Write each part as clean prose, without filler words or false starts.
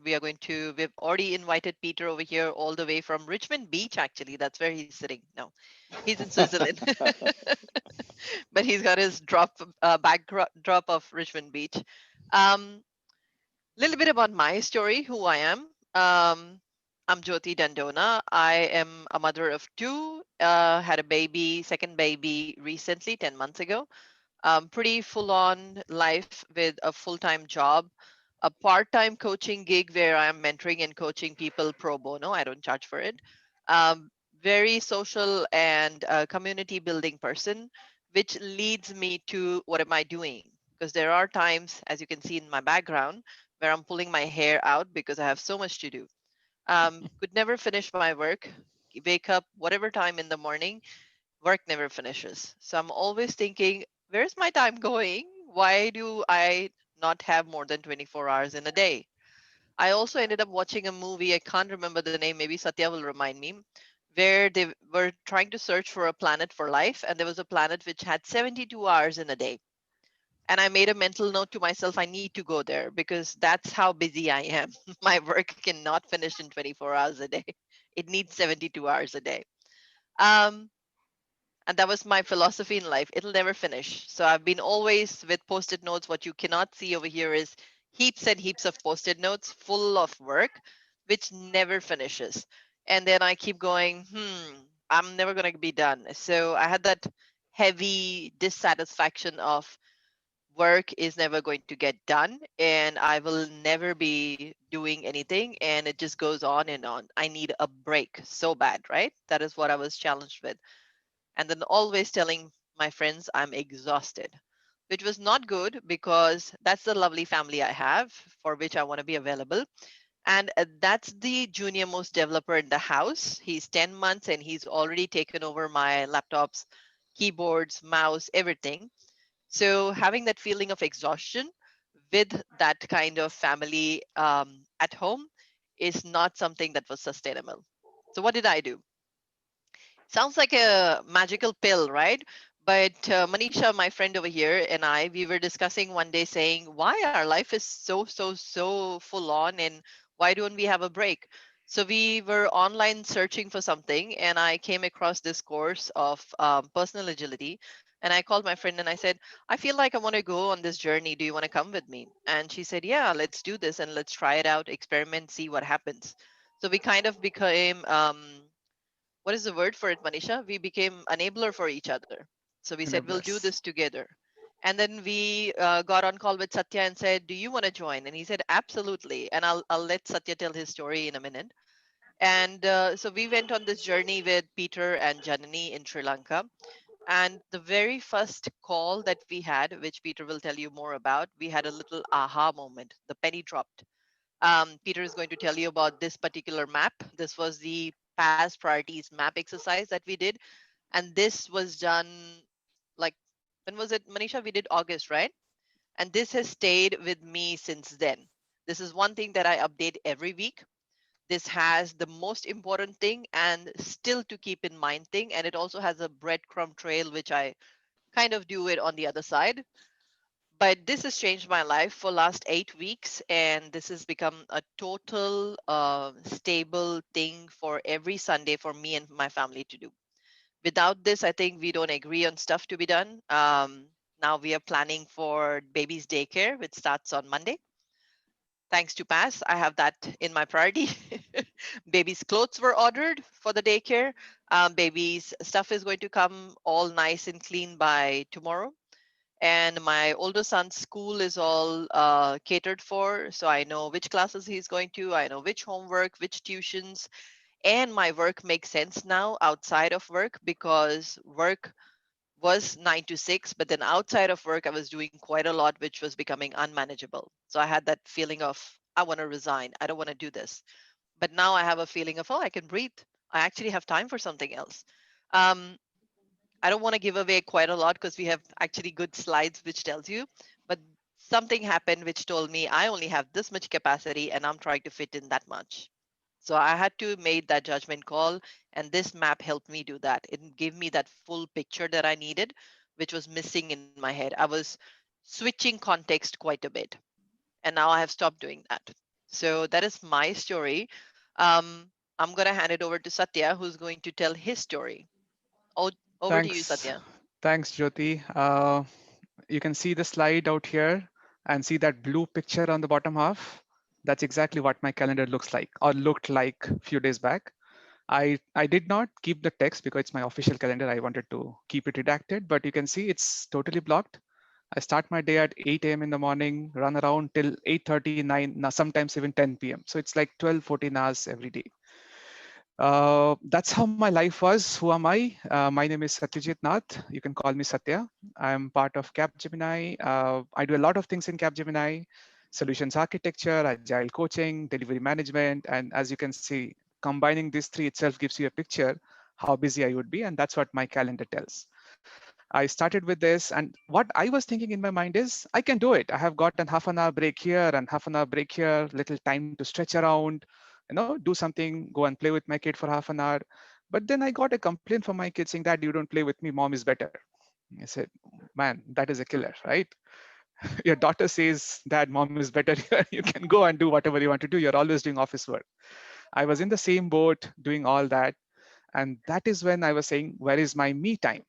We've already invited Peter over here all the way from Richmond Beach, actually. That's where he's sitting. No, he's in Switzerland, but he's got his backdrop of Richmond Beach. Little bit about my story, who I am. I'm Jyoti Dandona. I am a mother of two, had a baby, second baby recently, 10 months ago. Pretty full on life with a full time job, a part time coaching gig where I'm mentoring and coaching people pro bono. I don't charge for it. Um, Very social and community building person, which leads me to what am I doing? Because there are times, as you can see in my background, where I'm pulling my hair out because I have so much to do. Could never finish my work, wake up whatever time in the morning, work never finishes. So I'm always thinking, where's my time going? Why do I not have more than 24 hours in a day? I also ended up watching a movie. I can't remember the name. Maybe Satya will remind me, where they were trying to search for a planet for life. And there was a planet which had 72 hours in a day. And I made a mental note to myself, I need to go there because that's how busy I am. My work cannot finish in 24 hours a day. It needs 72 hours a day. Um, and that was my philosophy in life. It'll never finish. So I've been always with post-it notes. What you cannot see over here is heaps and heaps of post-it notes full of work, which never finishes. And then I keep going, I'm never going to be done. So I had that heavy dissatisfaction of work is never going to get done and I will never be doing anything. And it just goes on and on. I need a break so bad, right? That is what I was challenged with, and then always telling my friends I'm exhausted, which was not good because that's the lovely family I have for which I want to be available. And that's the junior most developer in the house. He's 10 months and he's already taken over my laptops, keyboards, mouse, everything. So having that feeling of exhaustion with that kind of family at home is not something that was sustainable. So what did I do? Sounds like a magical pill, right? But Manisha, my friend over here, and I, we were discussing one day saying why our life is so full on and why don't we have a break? So we were online searching for something and I came across this course of personal agility. And I called my friend and I said, I feel like I want to go on this journey. Do you want to come with me? And she said, yeah, let's do this and let's try it out, experiment, see what happens. So we kind of became what is the word for it, Manisha? We became enabler for each other. So we said, we'll do Enablers. this together. And then we got on call with Satya and said, do you want to join? And he said, absolutely. And I'll let Satya tell his story in a minute. And so we went on this journey with Peter and Janani in Sri Lanka. And the very first call that we had, which Peter will tell you more about, we had a little aha moment. The penny dropped. Peter is going to tell you about this particular map. This was the past priorities map exercise that we did. And this was done like, when was it, Manisha? We did August, right? And this has stayed with me since then. This is one thing that I update every week. This has the most important thing and still to keep in mind thing. And it also has a breadcrumb trail, which I kind of do it on the other side. But this has changed my life for last 8 weeks, and this has become a total stable thing for every Sunday for me and my family to do. Without this, I think we don't agree on stuff to be done. Now we are planning for baby's daycare, which starts on Monday. Thanks to pass, I have that in my priority. Baby's clothes were ordered for the daycare. Baby's stuff is going to come all nice and clean by tomorrow, and my older son's school is all catered for, so I know which classes he's going to, I know which homework, which tuitions. And my work makes sense now outside of work because work was 9 to 6, but then outside of work I was doing quite a lot, which was becoming unmanageable. So I had that feeling of I want to resign, I don't want to do this. But now I have a feeling of, oh, I can breathe, I actually have time for something else. um, I don't want to give away quite a lot because we have actually good slides which tells you, but something happened which told me I only have this much capacity and I'm trying to fit in that much. So I had to make that judgment call, and this map helped me do that. It gave me that full picture that I needed, which was missing in my head. I was switching context quite a bit, and now I have stopped doing that. So that is my story. Um, I'm going to hand it over to Satya, who's going to tell his story. O- Over to you, Thanks. Satya. Thanks, Jyoti. You can see the slide out here and see that blue picture on the bottom half. That's exactly what my calendar looks like or looked like a few days back. I did not keep the text because it's my official calendar. I wanted to keep it redacted, but you can see it's totally blocked. I start my day at 8 a.m. in the morning, run around till 8:30, 9, now sometimes even 10 p.m. So it's like 12, 14 hours every day. That's how my life was. Who am I? My name is Satyajit Nath. You can call me Satya. I'm part of Capgemini. I do a lot of things in Capgemini: solutions architecture, agile coaching, delivery management. And as you can see, combining these three itself gives you a picture how busy I would be. And that's what my calendar tells. I started with this, and what I was thinking in my mind is, I can do it. I have got an half an hour break here and half an hour break here, little time to stretch around, do something, go and play with my kid for half an hour. But then I got a complaint from my kid saying, "Dad, you don't play with me. Mom is better." I said, "Man, that is a killer, right?" Your daughter says, "Dad, mom is better here. You can go and do whatever you want to do. You're always doing office work." I was in the same boat doing all that. And that is when I was saying, where is my me time?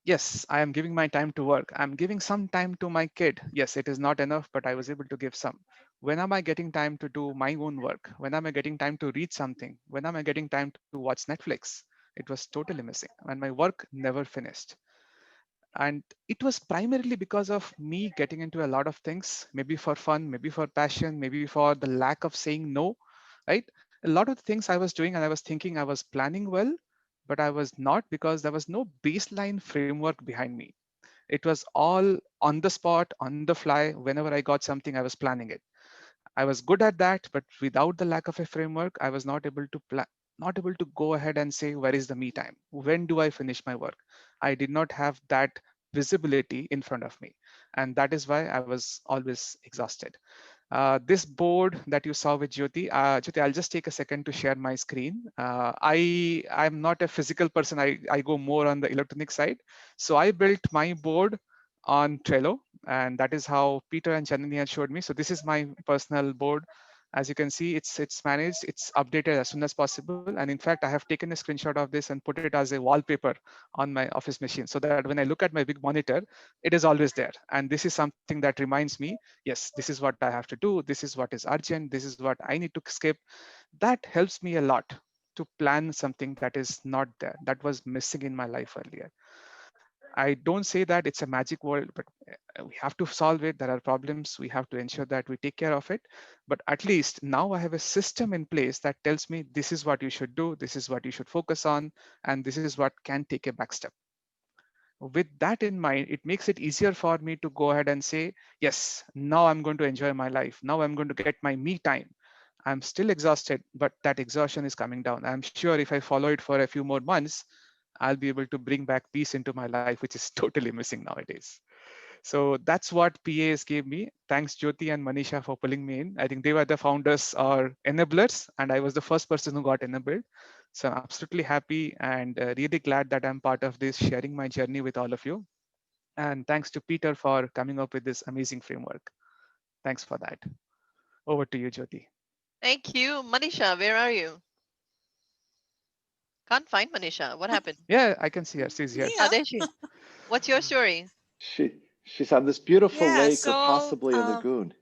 Yes, I am giving my time to work. I'm giving some time to my kid. Yes, it is not enough, but I was able to give some. When am I getting time to do my own work? When am I getting time to read something? When am I getting time to watch Netflix? It was totally missing, and my work never finished. And it was primarily because of me getting into a lot of things, maybe for fun, maybe for passion, maybe for the lack of saying no, right? A lot of the things I was doing, and I was thinking I was planning well, but I was not, because there was no baseline framework behind me. It was all on the spot, on the fly. Whenever I got something, I was planning it. I was good at that, but without the lack of a framework, I was not able to not able to go ahead and say, where is the me time? When do I finish my work? I did not have that visibility in front of me. And that is why I was always exhausted. This board that you saw with Jyoti, Jyoti, I'll just take a second to share my screen. I'm not a physical person. I go more on the electronic side. So I built my board on Trello, and that is how Peter and Chandani had showed me. So this is my personal board. As you can see, it's managed, it's updated as soon as possible. And in fact, I have taken a screenshot of this and put it as a wallpaper on my office machine so that when I look at my big monitor, it is always there. And this is something that reminds me, yes, this is what I have to do. This is what is urgent. This is what I need to skip. That helps me a lot to plan something that is not there, that was missing in my life earlier. I don't say that it's a magic world, but we have to solve it. There are problems. We have to ensure that we take care of it. But at least now I have a system in place that tells me this is what you should do, this is what you should focus on, and this is what can take a back step. With that in mind, it makes it easier for me to go ahead and say, yes, now I'm going to enjoy my life. Now I'm going to get my me time. I'm still exhausted, but that exhaustion is coming down. I'm sure if I follow it for a few more months, I'll be able to bring back peace into my life, which is totally missing nowadays. So that's what PAs gave me. Thanks, Jyoti and Manisha, for pulling me in. I think they were the founders or enablers, and I was the first person who got enabled. So I'm absolutely happy and really glad that I'm part of this, sharing my journey with all of you. And thanks to Peter for coming up with this amazing framework. Thanks for that. Over to you, Jyoti. Thank you. Manisha, where are you? Can't find Manisha. What happened? Yeah, I can see her. She's here. Ah, Yeah. there she. What's your story? She's on this beautiful Yeah. lake or So possibly a lagoon.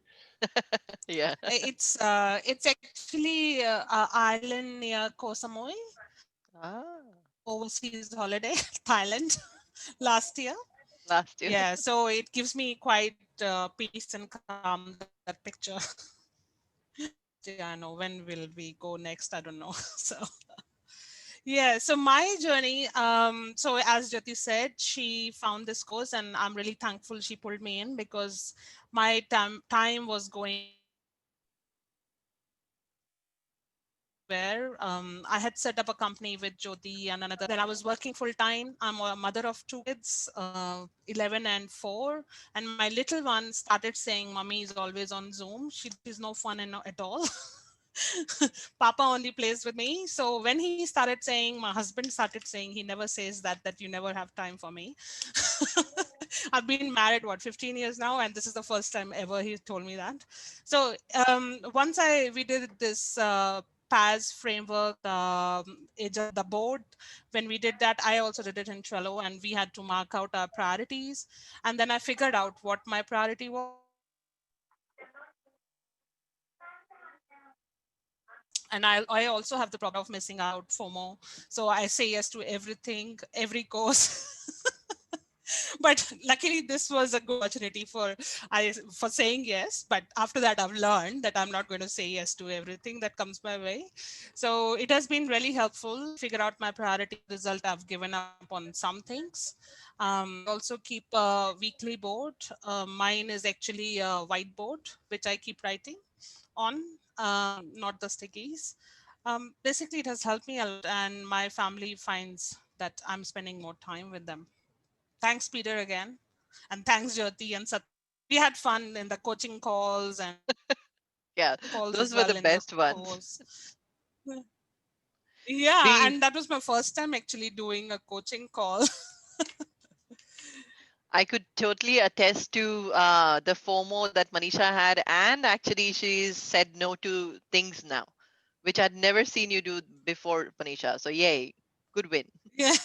Yeah. it's actually a island near Koh Samui. Ah, Overseas holiday, Thailand, last year. last year. Yeah. So it gives me quite peace and calm, that picture. Yeah, I know. When will we go next? I don't know. So yeah, so my journey, so as Jyoti said, she found this course and I'm really thankful she pulled me in because my time was going nowhere. I had set up a company with Jyoti and another. Then I was working full time. I'm a mother of two kids, 11 and 4. And my little one started saying, Mommy is always on Zoom. She's no fun at all. Papa only plays with me. So when he started saying, my husband started saying, he never says that you never have time for me. I've been married, what, 15 years now, and this is the first time ever he told me that. So once we did this PAS framework, the board, when we did that, I also did it in Trello, and we had to mark out our priorities. And then I figured out what my priority was, and I also have the problem of missing out FOMO. So I say yes to everything, every course. But luckily, this was a good opportunity for saying yes. But after that, I've learned that I'm not going to say yes to everything that comes my way. So it has been really helpful to figure out my priorities. As a result, I've given up on some things. I also keep a weekly board. Mine is actually a whiteboard, which I keep writing on, not the stickies. Basically, it has helped me a lot, and my family finds that I'm spending more time with them. Thanks, Peter, again. And thanks, Jyoti and Satya. We had fun in the coaching calls and we had coaching calls Yeah, as well in those the were the best course. ones. Yeah, and that We was my first time actually doing a coaching call. I could totally attest to the FOMO that Manisha had, and actually she's said no to things now, which I'd never seen you do before, Manisha. So yay, good win. Yeah,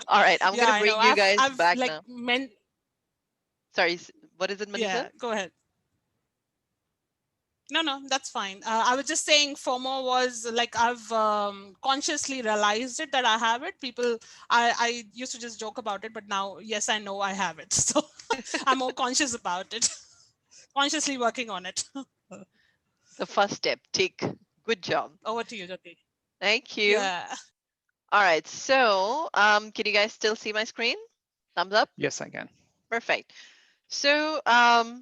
All right, I'm yeah, gonna I know. bring you guys I've back like now. meant. Sorry, what is it, Manisha? Yeah, go ahead. No, no, that's fine. I was just saying FOMO was like I've consciously realized it that I have it. I used to just joke about it, but now, yes, I know I have it. So I'm more conscious about it, consciously working on it. The first step, tick. Good job. Over to you, Jyoti. Thank you. Yeah. All right, so can you guys still see my screen? Thumbs up. Yes, I can. Perfect. So I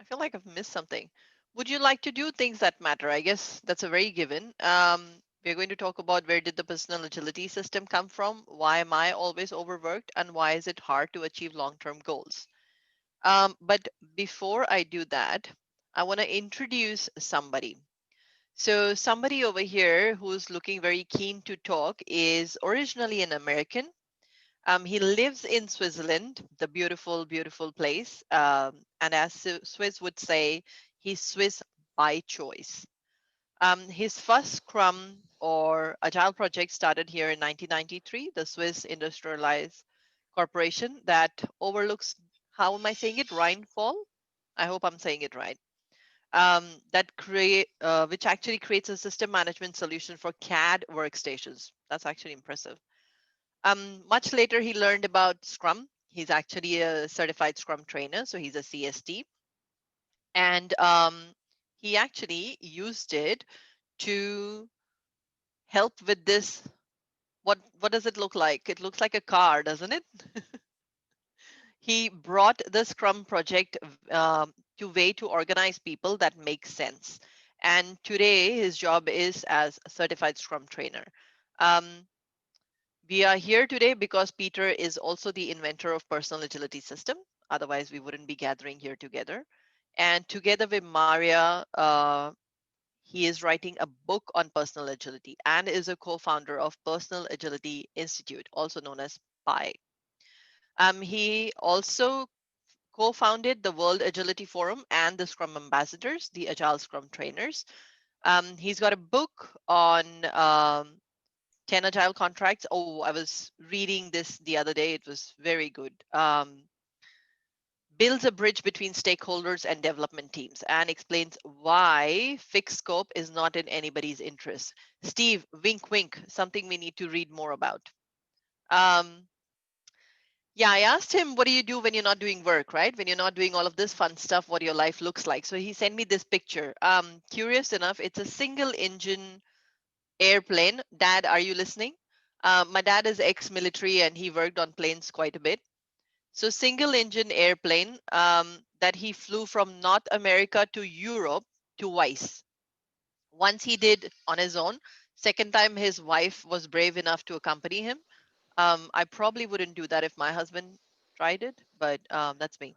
feel like I've missed something. Would you like to do things that matter? I guess that's a very given. We're going to talk about where did the personal agility system come from? Why am I always overworked? And why is it hard to achieve long-term goals? But before I do that, I want to introduce somebody. So somebody over here who's looking very keen to talk is originally an American. He lives in Switzerland, the beautiful, beautiful place. And as Swiss would say, he's Swiss by choice. His first Scrum or Agile project started here in 1993, the Swiss Industrialized Corporation that overlooks, how am I saying it, Rheinfall? I hope I'm saying it right. Which actually creates a system management solution for CAD workstations. That's actually impressive. Much later, he learned about Scrum. He's actually a certified Scrum trainer, so he's a CST. And he actually used it to help with this. What does it look like? It looks like a car, doesn't it? He brought the Scrum project to way to organize people that makes sense. And today, his job is as a certified Scrum trainer. Um, We are here today because Peter is also the inventor of personal agility system. Otherwise, we wouldn't be gathering here together. And together with Maria, he is writing a book on personal agility and is a co-founder of Personal Agility Institute, also known as PI. He also co-founded the World Agility Forum and the Scrum Ambassadors, the Agile Scrum Trainers. He's got a book on 10 agile contracts. Oh, I was reading this the other day. It was very good. Builds a bridge between stakeholders and development teams and explains why fixed scope is not in anybody's interest. Steve, wink, wink, something we need to read more about. Um, yeah, I asked him, what do you do when you're not doing work, right? When you're not doing all of this fun stuff, what your life looks like. So he sent me this picture. Curious enough, it's a single engine airplane. Dad, are you listening? My dad is ex-military and he worked on planes quite a bit. So single engine airplane that he flew from North America to Europe twice. Once he did on his own. Second time his wife was brave enough to accompany him. I probably wouldn't do that if my husband tried it, but that's me.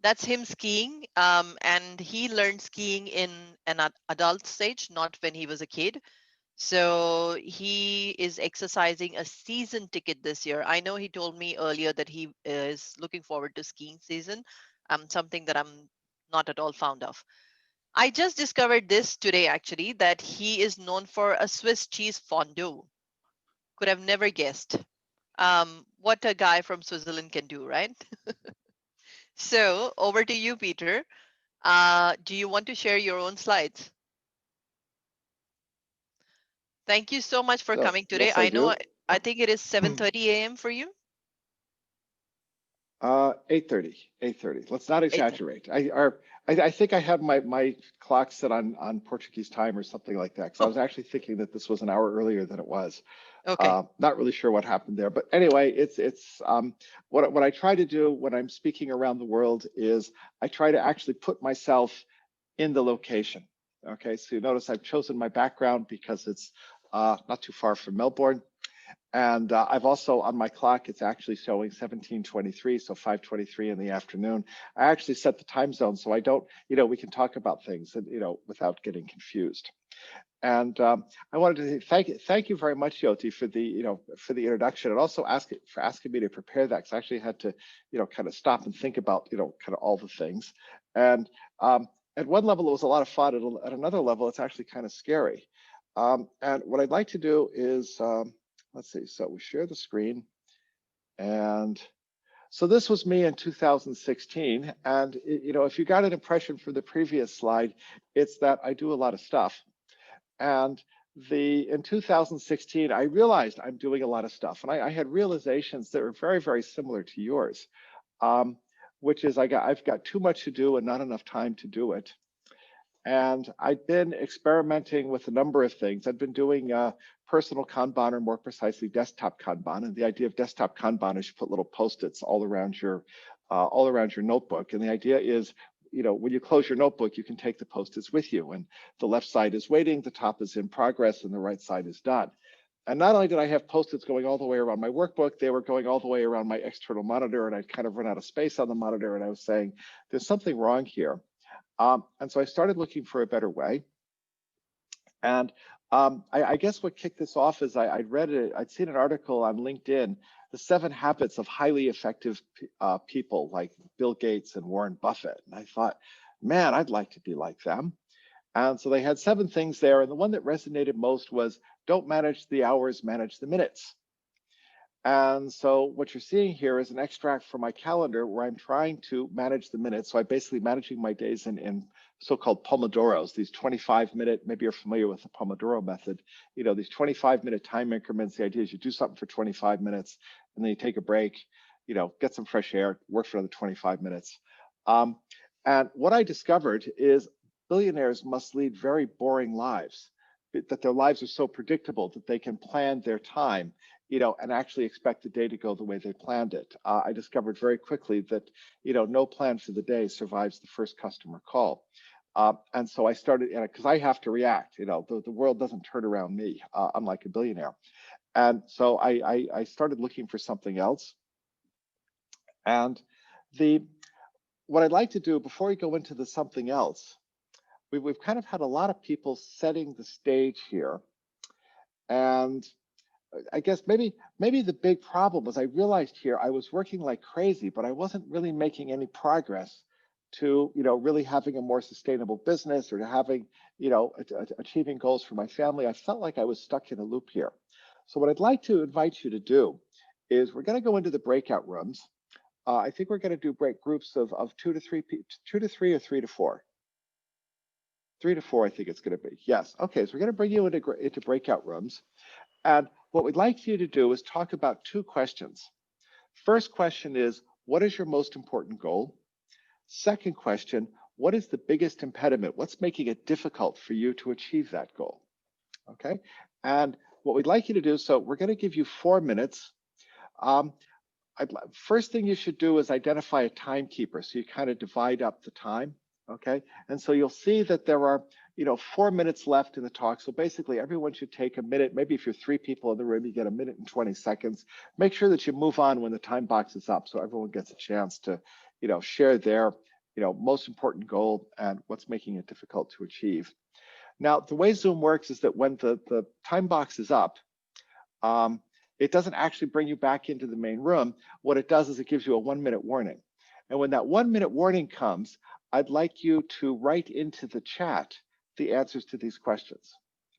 That's him skiing. And he learned skiing in an adult stage, not when he was a kid. So he is exercising a season ticket this year. I know he told me earlier that he is looking forward to skiing season, something that I'm not at all fond of. I just discovered this today actually, that he is known for a Swiss cheese fondue. Could have never guessed. What a guy from Switzerland can do, right? So over to you, Peter. Do you want to share your own slides? Thank you so much for So coming today. yes, I I know, do. I think it is 7:30 a.m. for you. 8:30, 8:30. Let's not 8:30. exaggerate. I think I have my clock set on Portuguese time or something like that, because I Oh, was actually thinking that this was an hour earlier than it was. okay. Not really sure what happened there, but anyway, it's what I try to do when I'm speaking around the world is I try to actually put myself in the location. Okay, so you notice I've chosen my background because it's not too far from Melbourne. And I've also on my clock, it's actually showing 17:23, so 5:23 in the afternoon. I actually set the time zone so I don't, we can talk about things, and without getting confused. And I wanted to thank you very much, Yoti, for the introduction, and also for asking me to prepare that, because I actually had to, kind of stop and think about, kind of all the things. And at one level, it was a lot of fun. At another level, it's actually kind of scary. And what I'd like to do is, let's see. So we share the screen, and so this was me in 2016. And if you got an impression from the previous slide, it's that I do a lot of stuff. And in 2016, I realized I'm doing a lot of stuff, and I had realizations that were very, very similar to yours, which is I've got too much to do and not enough time to do it. And I've been experimenting with a number of things. I've been doing personal Kanban, or more precisely desktop Kanban. And the idea of desktop Kanban is you put little Post-its all around your notebook. And the idea is, when you close your notebook, you can take the Post-its with you. And the left side is waiting, the top is in progress, and the right side is done. And not only did I have Post-its going all the way around my workbook, they were going all the way around my external monitor, and I'd kind of run out of space on the monitor. And I was saying, there's something wrong here. And so I started looking for a better way. And I guess what kicked this off is I'd seen an article on LinkedIn, the 7 habits of highly effective people like Bill Gates and Warren Buffett. And I thought, man, I'd like to be like them. And so they had 7 things there. And the one that resonated most was, don't manage the hours, manage the minutes. And so what you're seeing here is an extract from my calendar where I'm trying to manage the minutes. So I'm basically managing my days in so-called Pomodoros, these 25-minute, maybe you're familiar with the Pomodoro method, these 25-minute time increments. The idea is you do something for 25 minutes, and then you take a break, get some fresh air, work for another 25 minutes. And what I discovered is billionaires must lead very boring lives, that their lives are so predictable that they can plan their time, and actually expect the day to go the way they planned it. I discovered very quickly that, no plan for the day survives the first customer call. And so I started, because I have to react, the world doesn't turn around me, unlike a billionaire. And so I started looking for something else. And what I'd like to do before we go into the something else, we've kind of had a lot of people setting the stage here. And I guess maybe the big problem was I realized here I was working like crazy, but I wasn't really making any progress to, really having a more sustainable business, or to having, achieving goals for my family. I felt like I was stuck in a loop here. So what I'd like to invite you to do is we're going to go into the breakout rooms. I think we're going to do break groups of 2 to 3, 2 to 3 or 3 to 4. 3 to 4, I think it's going to be. Yes. Okay. So we're going to bring you into breakout rooms. And what we'd like you to do is talk about 2 questions. First question is, what is your most important goal? Second question, what is the biggest impediment? What's making it difficult for you to achieve that goal? Okay. And what we'd like you to do, so we're going to give you 4 minutes. First thing you should do is identify a timekeeper. So you kind of divide up the time. Okay. And so you'll see that there are, 4 minutes left in the talk. So basically everyone should take a minute. Maybe if you're 3 people in the room, you get 1 minute and 20 seconds. Make sure that you move on when the time box is up, so everyone gets a chance to, share their, most important goal and what's making it difficult to achieve. Now, the way Zoom works is that when the time box is up, it doesn't actually bring you back into the main room. What it does is it gives you a 1-minute warning. And when that 1-minute warning comes, I'd like you to write into the chat the answers to these questions.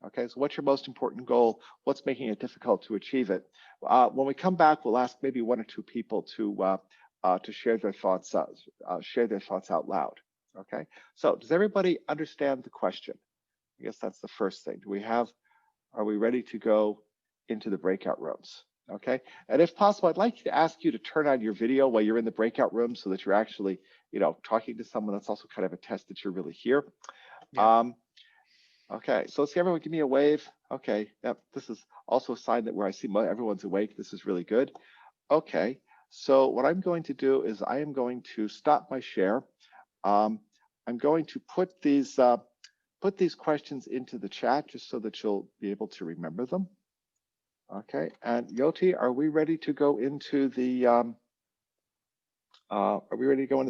Okay, so what's your most important goal? What's making it difficult to achieve it? When we come back, we'll ask maybe 1 or 2 people to share their thoughts out loud. Okay, so does everybody understand the question? I guess that's the first thing. Are we ready to go into the breakout rooms? Okay, and if possible, I'd like to ask you to turn on your video while you're in the breakout room so that you're actually, talking to someone. That's also kind of a test that you're really here. Yeah. Okay, so let's see, everyone give me a wave. Okay, yep, this is also a sign that where I see everyone's awake. This is really good. Okay, so what I'm going to do is I am going to stop my share. I'm going to put these questions into the chat just so that you'll be able to remember them. Okay, and Yoti, are we ready to go into the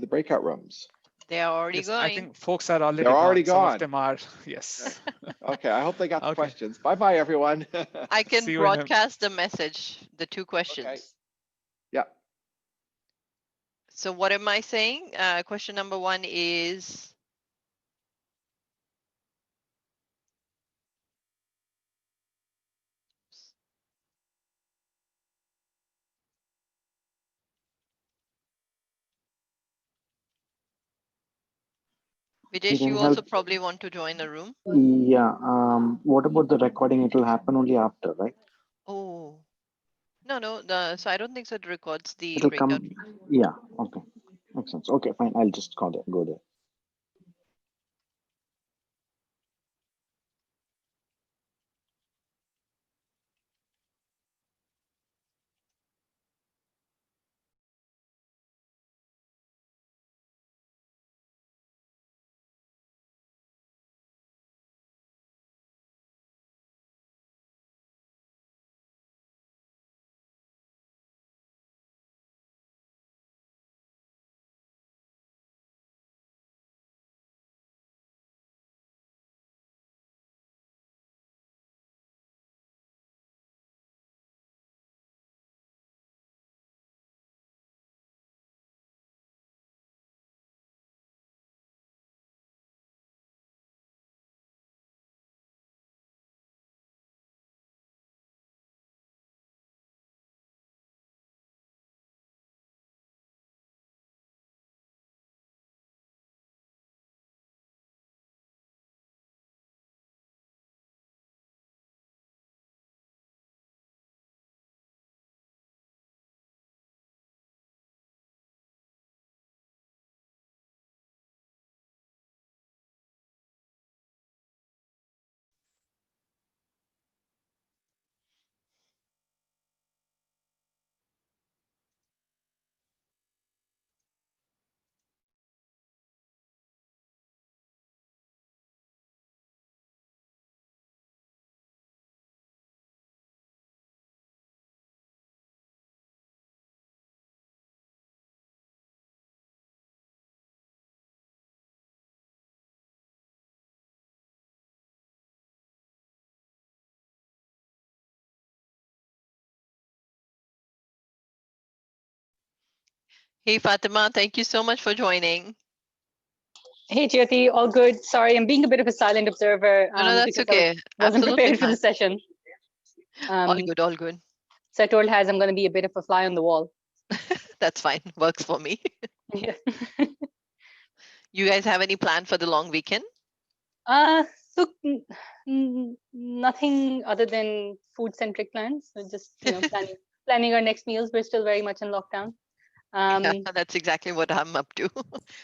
breakout rooms? They are already Yes, going. I think folks are already They're already gone. Some gone. of them are, yes. Okay, I hope they got the Okay. questions. Bye-bye, everyone. I can See you in a- broadcast the message, the 2 questions. Okay. Yeah. So what am I saying? Question number 1 is, Videsh, can you also help. probably want to join the room. Yeah. What about the recording? It will happen only after, right? Oh, no. So I don't think so. It records the It'll breakout. come. Yeah. Okay. Makes sense. Okay, fine. I'll just go there. Hey, Fatima, thank you so much for joining. Hey, Jyoti, all good. Sorry, I'm being a bit of a silent observer No, that's because okay. I wasn't Absolutely prepared for fine. the session. All good, all good. So I told Haz I'm going to be a bit of a fly on the wall. That's fine. Works for me. Yeah. You guys have any plan for the long weekend? So nothing other than food-centric plans. So just planning our next meals. We're still very much in lockdown. Yeah, that's exactly what I'm up to.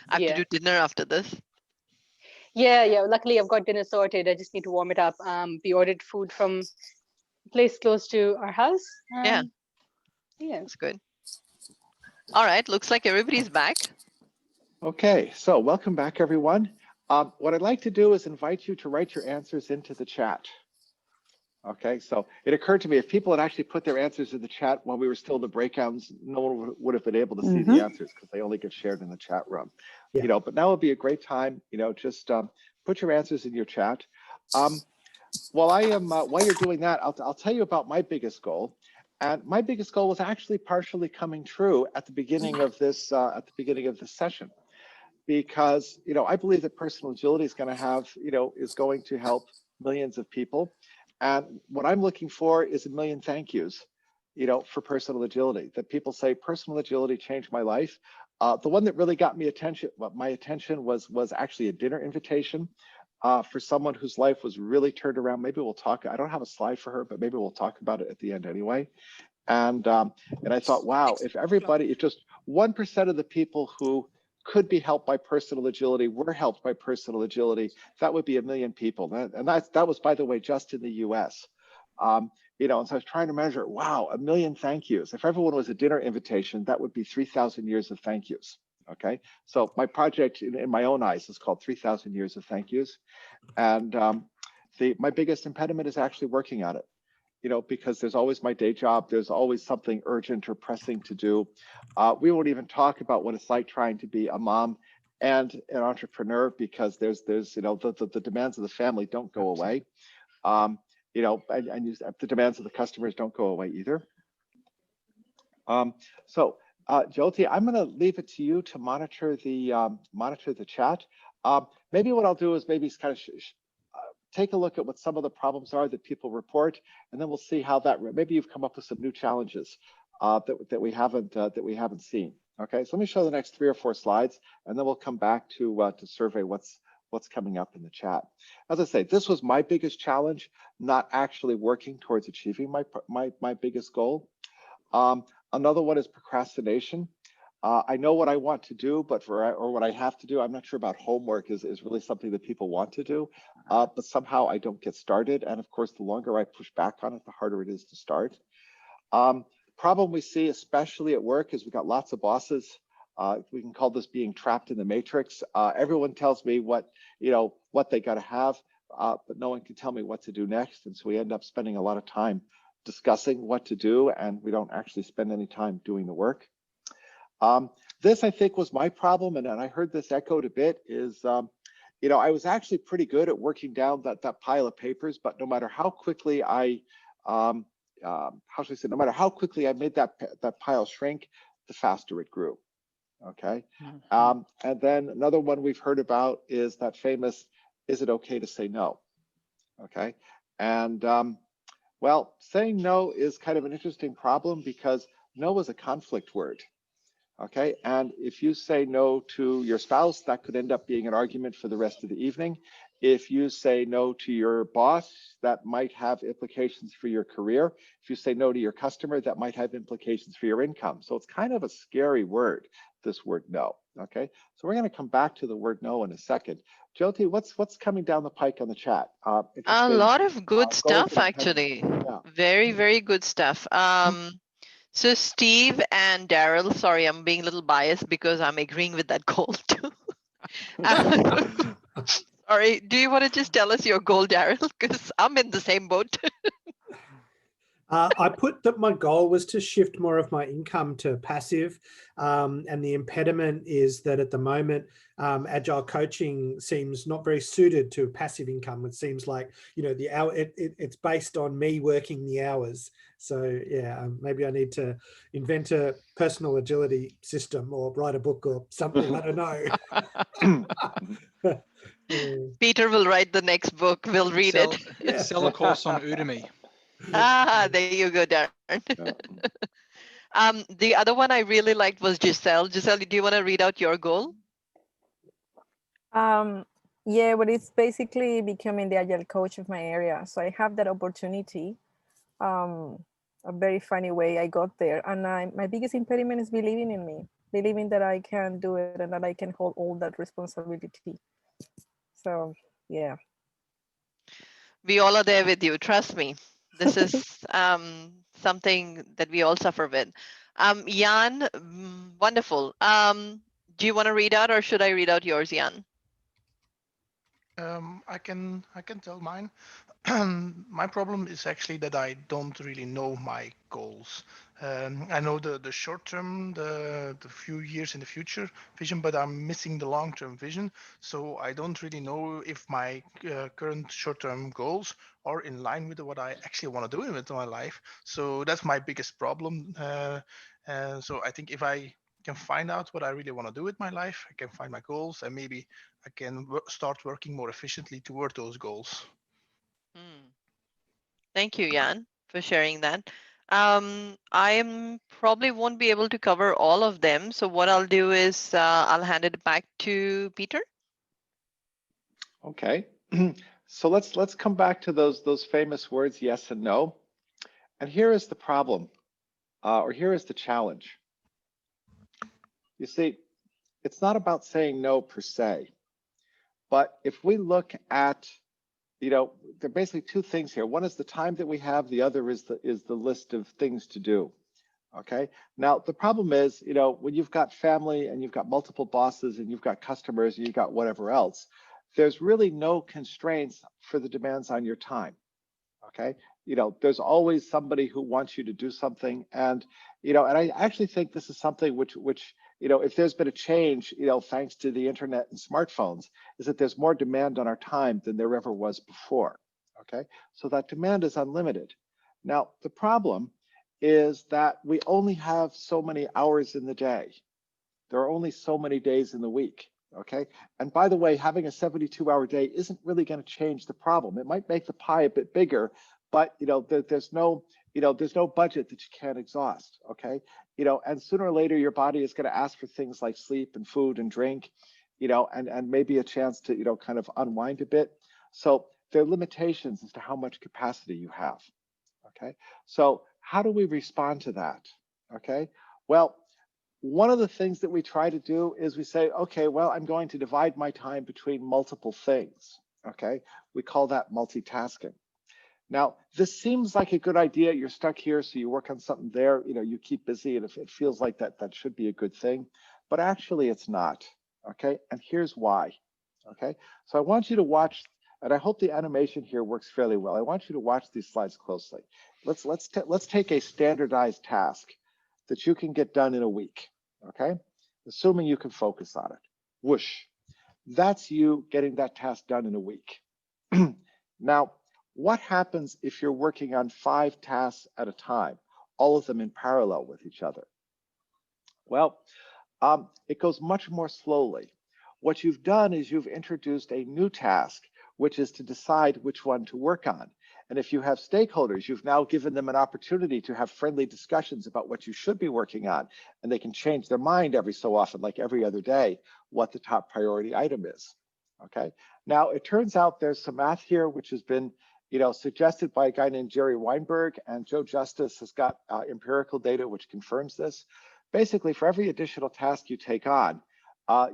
I have to do dinner after this. Yeah. Luckily, I've got dinner sorted. I just need to warm it up. We ordered food from a place close to our house. Yeah, that's good. All right, looks like everybody's back. Okay, so welcome back, everyone. What I'd like to do is invite you to write your answers into the chat. Okay, so it occurred to me if people had actually put their answers in the chat when we were still in the breakouts, no one would have been able to see the answers because they only get shared in the chat room. Yeah. But now would be a great time, just put your answers in your chat. While you're doing that, I'll tell you about my biggest goal. And my biggest goal was actually partially coming true at the beginning of this session, because I believe that personal agility is going to help millions of people. And what I'm looking for is a million thank yous, for personal agility. That people say personal agility changed my life. The one that really got my attention was actually a dinner invitation for someone whose life was really turned around. Maybe we'll talk. I don't have a slide for her, but maybe we'll talk about it at the end anyway. And I thought, wow, if just 1% of the people who could be helped by personal agility were helped by personal agility, that would be 1 million people. And that was, by the way, just in the US. And so I was trying to measure, wow, 1 million thank yous. If everyone was a dinner invitation, that would be 3,000 years of thank yous. Okay, so my project in my own eyes is called 3,000 years of thank yous. And my biggest impediment is actually working on it. Because there's always my day job. There's always something urgent or pressing to do. We won't even talk about what it's like trying to be a mom and an entrepreneur, because there's the demands of the family don't go away. And the demands of the customers don't go away either. So Jyoti, I'm going to leave it to you to monitor the chat. Maybe what I'll do is maybe kind of take a look at what some of the problems are that people report, and then we'll see how maybe you've come up with some new challenges that we haven't seen. Okay, so let me show the next 3 or 4 slides, and then we'll come back to survey what's coming up in the chat. As I say, this was my biggest challenge, not actually working towards achieving my biggest goal. Another one is procrastination. I know what I want to do, or what I have to do. I'm not sure about homework is really something that people want to do, but somehow I don't get started. And of course, the longer I push back on it, the harder it is to start. Problem we see, especially at work, is we've got lots of bosses. We can call this being trapped in the matrix. Everyone tells me what they got to have, but no one can tell me what to do next. And so we end up spending a lot of time discussing what to do, and we don't actually spend any time doing the work. This, I think, was my problem, and I heard this echoed a bit, is, I was actually pretty good at working down that pile of papers, but no matter how quickly no matter how quickly I made that pile shrink, the faster it grew. Okay. And then another one we've heard about is that famous, is it okay to say no? Okay. And well, saying no is kind of an interesting problem, because no is a conflict word. Okay, and if you say no to your spouse, that could end up being an argument for the rest of the evening. If you say no to your boss, that might have implications for your career. If you say no to your customer, that might have implications for your income. So it's kind of a scary word, this word no. Okay, so we're going to come back to the word no in a second. Jyoti, what's coming down the pike on the chat? A lot of good goals stuff, and impediments. actually. Yeah. Very, very good stuff. So Steve and Daryl, sorry, I'm being a little biased because I'm agreeing with that goal too. Sorry, do you want to just tell us your goal, Daryl? Because I'm in the same boat. I put that my goal was to shift more of my income to passive, and the impediment is that at the moment, agile coaching seems not very suited to passive income. It seems like the hour it's based on me working the hours. So yeah, maybe I need to invent a personal agility system or write a book or something. I don't know. Peter will write the next book. We'll read it. Yeah. Sell a course on Udemy. There you go, Darren. The other one I really liked was Giselle. Giselle, do you want to read out your goal? Yeah, but it's basically becoming the agile coach of my area. So I have that opportunity. A very funny way I got there. And my biggest impediment is believing in me, believing that I can do it and that I can hold all that responsibility. So, yeah. We all are there with you. Trust me. This is something that we all suffer with. Jan, wonderful. Do you want to read out, or should I read out yours, Jan? I can tell mine. My problem is actually that I don't really know my goals. I know the short term, the few years in the future vision, but I'm missing the long term vision. So I don't really know if my current short term goals are in line with what I actually want to do with my life. So that's my biggest problem. So I think if I can find out what I really want to do with my life, I can find my goals, and maybe I can start working more efficiently toward those goals. Hmm. Thank you, Jan, for sharing that. I probably won't be able to cover all of them. So what I'll do is I'll hand it back to Peter. Okay. So let's come back to those famous words, yes and no. And here is the problem, or here is the challenge. You see, it's not about saying no per se, but if we look at, there are basically two things here. One is the time that we have, the other is the list of things to do. Okay. Now, the problem is, when you've got family and you've got multiple bosses and you've got customers and you've got whatever else, there's really no constraints for the demands on your time. Okay. There's always somebody who wants you to do something. And I actually think this is something which, if there's been a change, thanks to the internet and smartphones, is that there's more demand on our time than there ever was before. Okay. So that demand is unlimited. Now, the problem is that we only have so many hours in the day. There are only so many days in the week. Okay. And by the way, having a 72-hour day isn't really going to change the problem. It might make the pie a bit bigger, but there's no budget that you can't exhaust. Okay. And sooner or later, your body is going to ask for things like sleep and food and drink, and maybe a chance to, kind of unwind a bit. So there are limitations as to how much capacity you have. Okay. So how do we respond to that? Okay. Well, one of the things that we try to do is we say, okay, well, I'm going to divide my time between multiple things. Okay. We call that multitasking. Now, this seems like a good idea. You're stuck here, so you work on something there, you keep busy, and if it feels like that should be a good thing, but actually it's not. Okay. And here's why. Okay. So I want you to watch, and I hope the animation here works fairly well. I want you to watch these slides closely. Let's take a standardized task that you can get done in a week. Okay. Assuming you can focus on it. Whoosh. That's you getting that task done in a week. Now, what happens if you're working on 5 tasks at a time, all of them in parallel with each other? Well, it goes much more slowly. What you've done is you've introduced a new task, which is to decide which one to work on. And if you have stakeholders, you've now given them an opportunity to have friendly discussions about what you should be working on. And they can change their mind every so often, like every other day, what the top priority item is. Okay. Now, it turns out there's some math here, which has been suggested by a guy named Jerry Weinberg, and Joe Justice has got empirical data which confirms this. Basically, for every additional task you take on,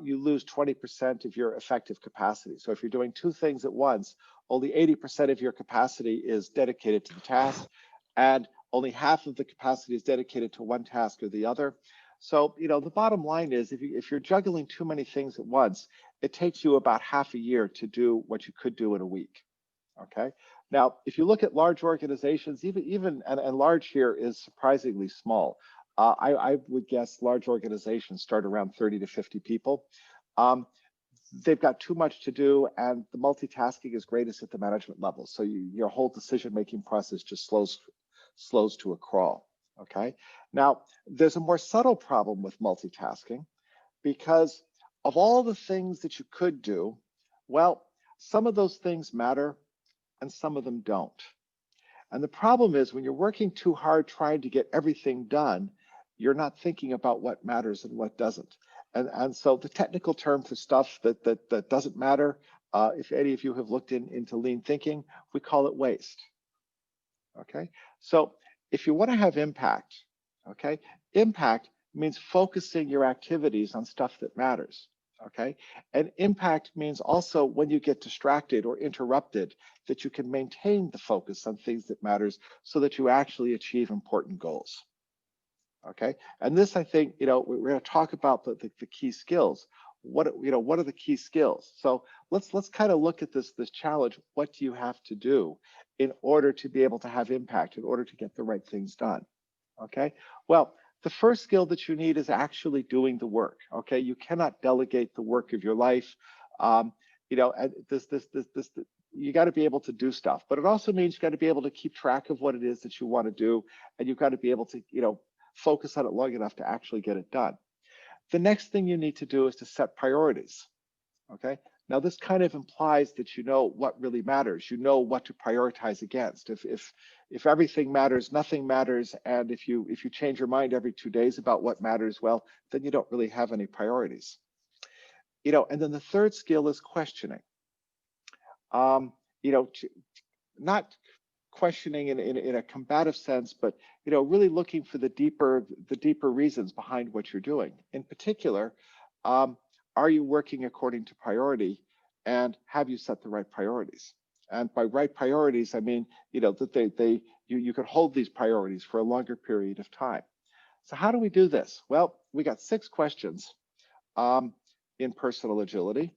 you lose 20% of your effective capacity. So if you're doing 2 things at once, only 80% of your capacity is dedicated to the task, and only half of the capacity is dedicated to one task or the other. So, the bottom line is if you're juggling too many things at once, it takes you about half a year to do what you could do in a week. Okay. Now, if you look at large organizations, even and large here is surprisingly small. I would guess large organizations start around 30 to 50 people. They've got too much to do, and the multitasking is greatest at the management level. So your whole decision-making process just slows to a crawl. Okay. Now, there's a more subtle problem with multitasking because of all the things that you could do, well, some of those things matter and some of them don't. And the problem is when you're working too hard trying to get everything done, you're not thinking about what matters and what doesn't. And so the technical term for stuff that doesn't matter, if any of you have looked into lean thinking, we call it waste. Okay. So if you want to have impact, okay, impact means focusing your activities on stuff that matters. Okay. And impact means also when you get distracted or interrupted, that you can maintain the focus on things that matters so that you actually achieve important goals. Okay. And this, I think, we're going to talk about the key skills. what are the key skills? So let's kind of look at this challenge. What do you have to do in order to be able to have impact, in order to get the right things done? Okay, well, the first skill that you need is actually doing the work. Okay, you cannot delegate the work of your life. And this you got to be able to do stuff, but it also means you got to be able to keep track of what it is that you want to do, and you've got to be able to focus on it long enough to actually get it done. The next thing you need to do is to set priorities. Okay, now this kind of implies that you know what really matters, you know what to prioritize against. If everything matters, nothing matters, and if you change your mind every 2 days about what matters, well, then you don't really have any priorities. And then the third skill is questioning. Not questioning in a combative sense, but really looking for the deeper reasons behind what you're doing. In particular, are you working according to priority, and have you set the right priorities? And by right priorities, I mean that you could hold these priorities for a longer period of time. So how do we do this? Well, we got 6 questions in personal agility,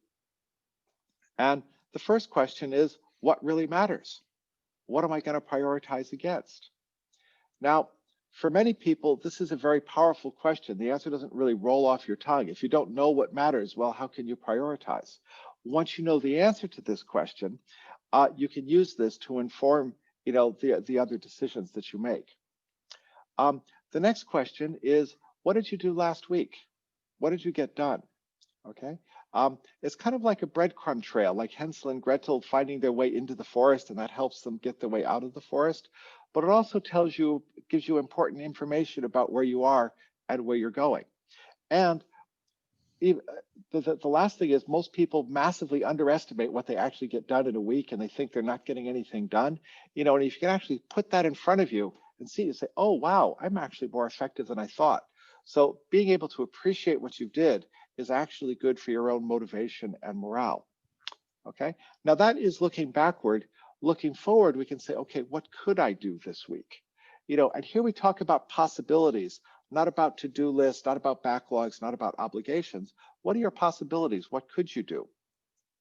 and the first question is, what really matters? What am I going to prioritize against? Now, for many people, this is a very powerful question. The answer doesn't really roll off your tongue. If you don't know what matters, well, how can you prioritize? Once you know the answer to this question, you can use this to inform, the other decisions that you make. The next question is, what did you do last week? What did you get done? Okay. It's kind of like a breadcrumb trail, like Hansel and Gretel finding their way into the forest, and that helps them get their way out of the forest. But it also gives you important information about where you are and where you're going. And the last thing is, most people massively underestimate what they actually get done in a week, and they think they're not getting anything done. And if you can actually put that in front of you and see, you say, oh, wow, I'm actually more effective than I thought. So being able to appreciate what you did is actually good for your own motivation and morale. Okay, now that is looking backward. Looking forward, we can say, okay, what could I do this week? And here we talk about possibilities, not about to-do lists, not about backlogs, not about obligations. What are your possibilities? What could you do?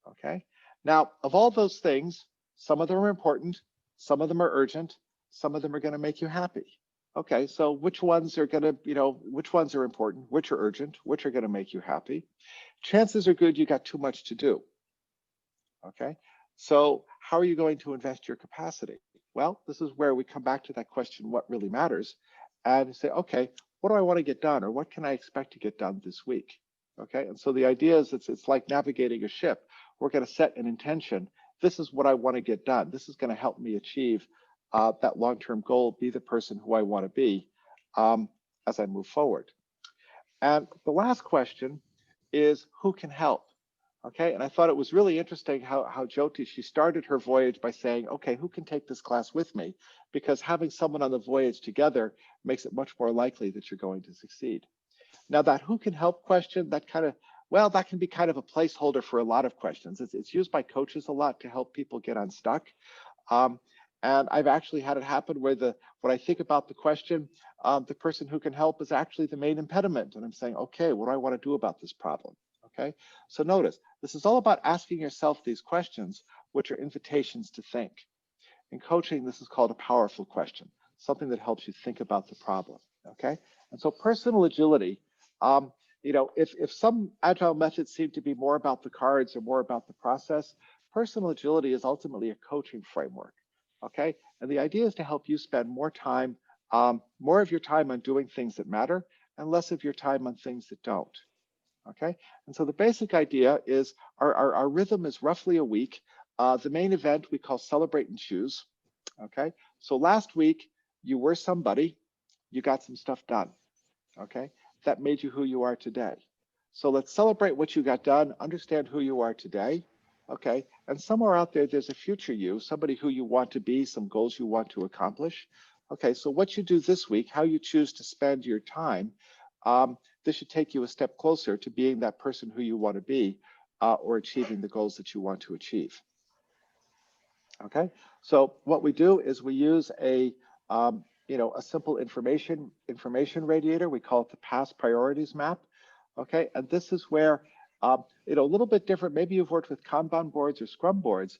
Okay, now of all those things, some of them are important, some of them are urgent, some of them are going to make you happy. Okay, so which ones are going to, which ones are important, which are urgent, which are going to make you happy? Chances are good you got too much to do. Okay, so how are you going to invest your capacity? Well, this is where we come back to that question, what really matters, and say, okay, what do I want to get done, or what can I expect to get done this week? Okay, and so the idea is it's like navigating a ship. We're going to set an intention. This is what I want to get done. This is going to help me achieve that long-term goal, be the person who I want to be as I move forward. And the last question is, who can help? Okay, and I thought it was really interesting how Jyoti, she started her voyage by saying, okay, who can take this class with me? Because having someone on the voyage together makes it much more likely that you're going to succeed. Now that who can help question, that can be kind of a placeholder for a lot of questions. It's used by coaches a lot to help people get unstuck. And I've actually had it happen where when I think about the question, the person who can help is actually the main impediment. And I'm saying, okay, what do I want to do about this problem? Okay, so notice, this is all about asking yourself these questions, which are invitations to think. In coaching, this is called a powerful question, something that helps you think about the problem. Okay, and so personal agility, if some agile methods seem to be more about the cards or more about the process, personal agility is ultimately a coaching framework. Okay, and the idea is to help you spend more of your time on doing things that matter and less of your time on things that don't. Okay, and so the basic idea is our rhythm is roughly a week. The main event we call celebrate and choose. Okay, so last week you were somebody, you got some stuff done. Okay, that made you who you are today. So let's celebrate what you got done, understand who you are today. Okay, and somewhere out there, there's a future you, somebody who you want to be, some goals you want to accomplish. Okay, so what you do this week, how you choose to spend your time, this should take you a step closer to being that person who you want to be or achieving the goals that you want to achieve. Okay, so what we do is we use a simple information radiator. We call it the past priorities map. Okay, and this is where You know, a little bit different. Maybe you've worked with Kanban boards or Scrum boards.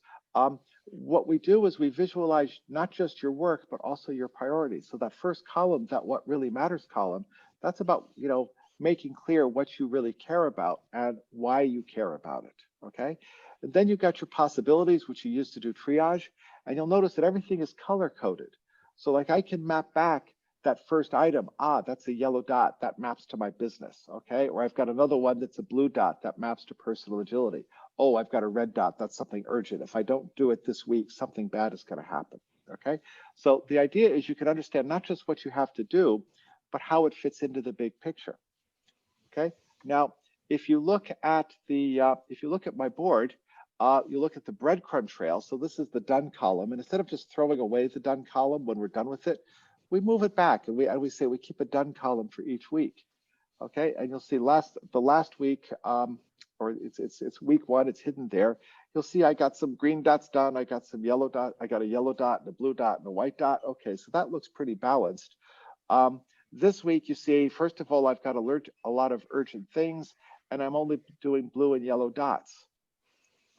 What we do is we visualize not just your work, but also your priorities. So that first column, that what really matters column, that's about, you know, making clear what you really care about and why you care about it, okay? And then you've got your possibilities, which you use to do triage, and you'll notice that everything is color-coded. So like I can map back that first item, that's a yellow dot, that maps to my business, okay? Or I've got another one that's a blue dot that maps to personal agility. Oh, I've got a red dot, that's something urgent. If I don't do it this week, something bad is gonna happen, okay? So the idea is you can understand not just what you have to do, but how it fits into the big picture. Okay. Now, if you look at my board, you look at the breadcrumb trail. So this is the done column, and instead of just throwing away the done column when we're done with it, we move it back and we say we keep a done column for each week. Okay, and you'll see the last week, or it's week 1. It's hidden there. You'll see I got some green dots done. I got some yellow dot. I got a yellow dot and a blue dot and a white dot. Okay, so that looks pretty balanced. This week, you see, first of all, I've got a lot of urgent things, and I'm only doing blue and yellow dots.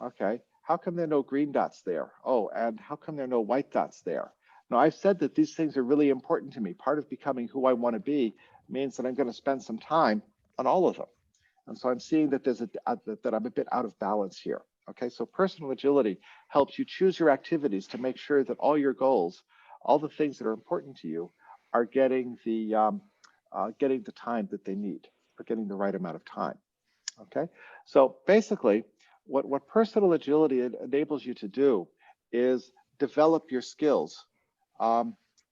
Okay, how come there are no green dots there? Oh, and how come there are no white dots there? Now, I've said that these things are really important to me. Part of becoming who I want to be means that I'm going to spend some time on all of them. And so I'm seeing that that I'm a bit out of balance here. Okay, so personal agility helps you choose your activities to make sure that all your goals, all the things that are important to you, are getting the time that they need, or getting the right amount of time. Okay, so basically, what personal agility enables you to do is develop your skills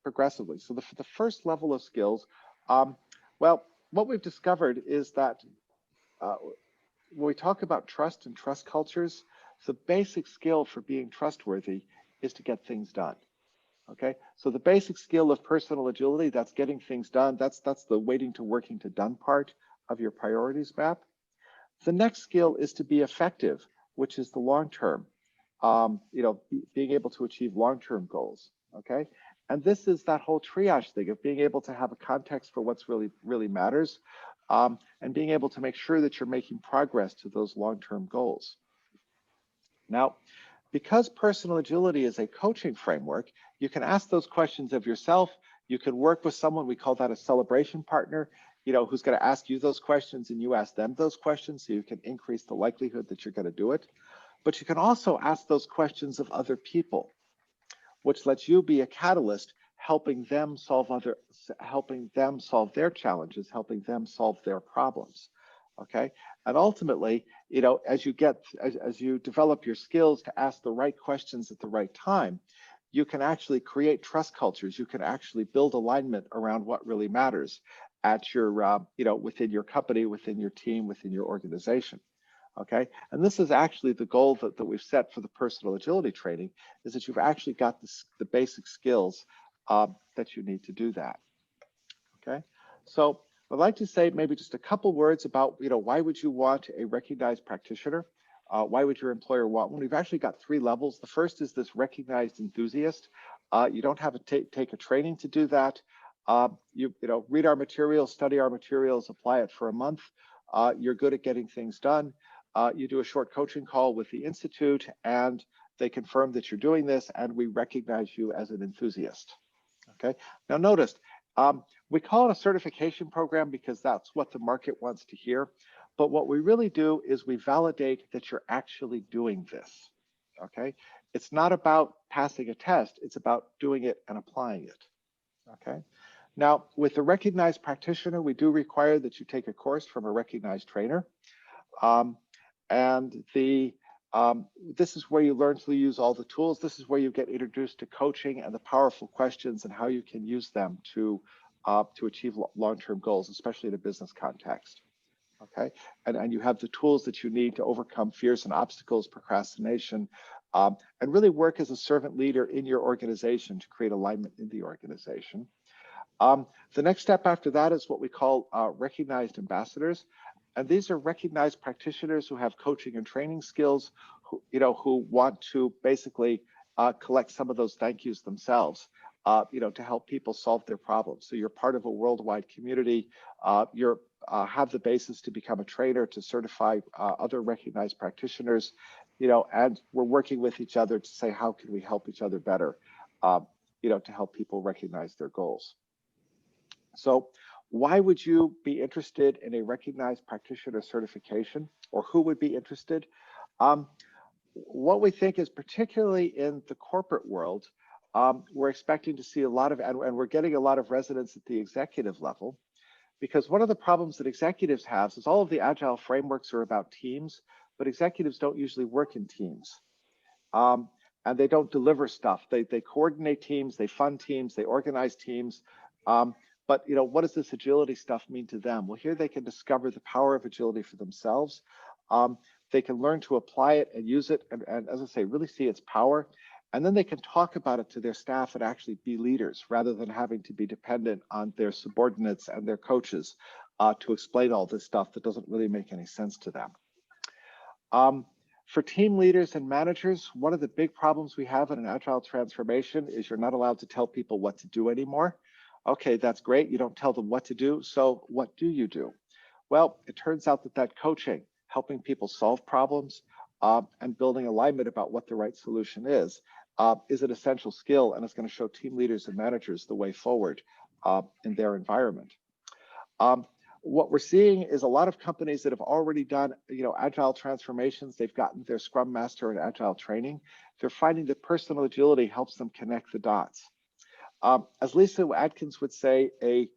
progressively. So the first level of skills, well, what we've discovered is that when we talk about trust and trust cultures, the basic skill for being trustworthy is to get things done. Okay, so the basic skill of personal agility, that's getting things done. That's the waiting to working to done part of your priorities map. The next skill is to be effective, which is the long term. You know, being able to achieve long-term goals. Okay, and this is that whole triage thing of being able to have a context for what's really matters, and being able to make sure that you're making progress to those long-term goals. Now, because personal agility is a coaching framework, you can ask those questions of yourself. You can work with someone, we call that a celebration partner, you know, who's going to ask you those questions and you ask them those questions, so you can increase the likelihood that you're going to do it. But you can also ask those questions of other people, which lets you be a catalyst, helping them solve their challenges, helping them solve their problems. Okay, and ultimately, you know, as you develop your skills to ask the right questions at the right time, you can actually create trust cultures. You can actually build alignment around what really matters at your, you know, within your company, within your team, within your organization. Okay, and this is actually the goal that we've set for the personal agility training, is that you've actually got the basic skills that you need to do that. Okay, so I'd like to say maybe just a couple words about, you know, why would you want a recognized practitioner? Why would your employer want one? We've actually got 3 levels. The first is this recognized enthusiast. You don't have to take a training to do that. You know, read our materials, study our materials, apply it for a month. You're good at getting things done. You do a short coaching call with the Institute, and they confirm that you're doing this, and we recognize you as an enthusiast. Okay. Now notice, we call it a certification program because that's what the market wants to hear. But what we really do is we validate that you're actually doing this. Okay. It's not about passing a test. It's about doing it and applying it. Okay. Now, with a recognized practitioner, we do require that you take a course from a recognized trainer. And this is where you learn to use all the tools. This is where you get introduced to coaching and the powerful questions and how you can use them to achieve long-term goals, especially in a business context. Okay, and you have the tools that you need to overcome fears and obstacles, procrastination, and really work as a servant leader in your organization to create alignment in the organization. The next step after that is what we call recognized ambassadors. And these are recognized practitioners who have coaching and training skills, who want to basically collect some of those thank yous themselves, to help people solve their problems. So you're part of a worldwide community. You're have the basis to become a trainer, to certify other recognized practitioners, you know, and we're working with each other to say, how can we help each other better, you know, to help people recognize their goals. So why would you be interested in a recognized practitioner certification, or who would be interested? What we think is, particularly in the corporate world, we're expecting to see a lot of, and we're getting a lot of resonance at the executive level, because one of the problems that executives have is all of the agile frameworks are about teams, but executives don't usually work in teams. And they don't deliver stuff. They coordinate teams, they fund teams, they organize teams. But you know, what does this agility stuff mean to them? Well, here they can discover the power of agility for themselves. They can learn to apply it and use it, and as I say, really see its power. And then they can talk about it to their staff and actually be leaders, rather than having to be dependent on their subordinates and their coaches to explain all this stuff that doesn't really make any sense to them. For team leaders and managers, one of the big problems we have in an agile transformation is you're not allowed to tell people what to do anymore. Okay, that's great. You don't tell them what to do. So what do you do? Well, it turns out that coaching, helping people solve problems, and building alignment about what the right solution is an essential skill, and it's going to show team leaders and managers the way forward in their environment. What we're seeing is a lot of companies that have already done, you know, agile transformations. They've gotten their Scrum Master and agile training. They're finding that personal agility helps them connect the dots. As Lisa Atkins would say, a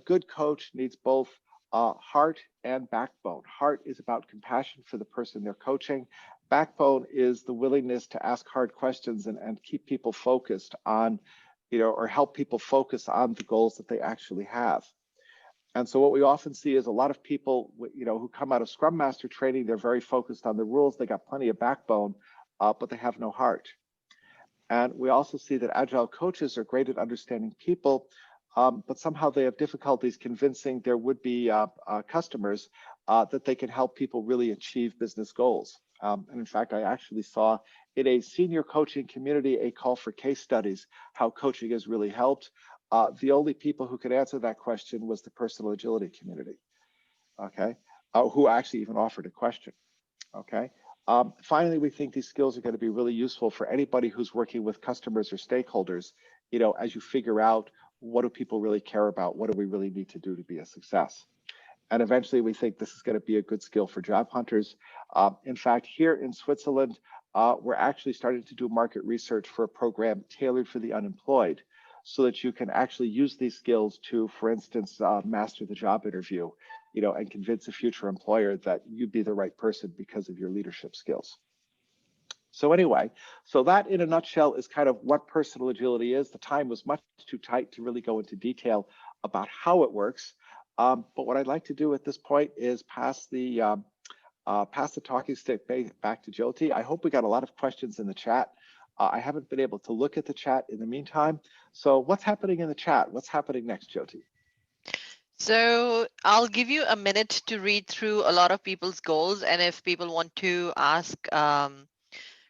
good coach needs both heart and backbone. Heart is about compassion for the person they're coaching. Backbone is the willingness to ask hard questions and keep people focused on, you know, or help people focus on the goals that they actually have. And so what we often see is a lot of people, you know, who come out of Scrum Master training, they're very focused on the rules, they got plenty of backbone, but they have no heart. And we also see that agile coaches are great at understanding people, but somehow they have difficulties convincing their would-be customers that they can help people really achieve business goals. And in fact, I actually saw in a senior coaching community a call for case studies, how coaching has really helped. The only people who could answer that question was the personal agility community, okay, who actually even offered a question, okay. Finally, we think these skills are going to be really useful for anybody who's working with customers or stakeholders, you know, as you figure out what do people really care about, what do we really need to do to be a success. And eventually, we think this is going to be a good skill for job hunters. In fact, here in Switzerland, we're actually starting to do market research for a program tailored for the unemployed, so that you can actually use these skills to, for instance, master the job interview, you know, and convince a future employer that you'd be the right person because of your leadership skills. So anyway, so that in a nutshell is kind of what personal agility is. The time was much too tight to really go into detail about how it works. But what I'd like to do at this point is pass the talking stick back to Jyoti. I hope we got a lot of questions in the chat. I haven't been able to look at the chat in the meantime. So what's happening in the chat? What's happening next, Jyoti? So I'll give you a minute to read through a lot of people's goals. And if people want to ask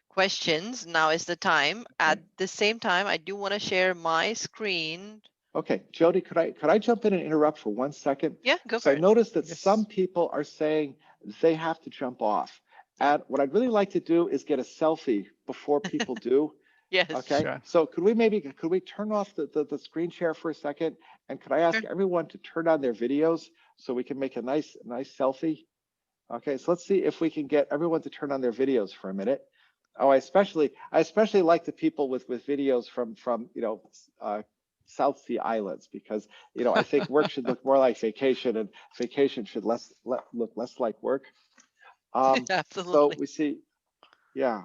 questions, now is the time. At the same time, I do want to share my screen. Okay, Jyoti, could I jump in and interrupt for 1 second? Yeah, go for So it. I noticed that Yes. some people are saying they have to jump off. And what I'd really like to do is get a selfie before people do. Yes. Okay, Sure. so could we turn off the screen share for a second? And could I ask everyone to turn on their videos so we can make a nice selfie? Okay, so let's see if we can get everyone to turn on their videos for a minute. Oh, I especially like the people with videos from you know, South Sea Islands, because, you know, I think work should look more like vacation, and vacation should look less like work. Absolutely. So we see, yeah.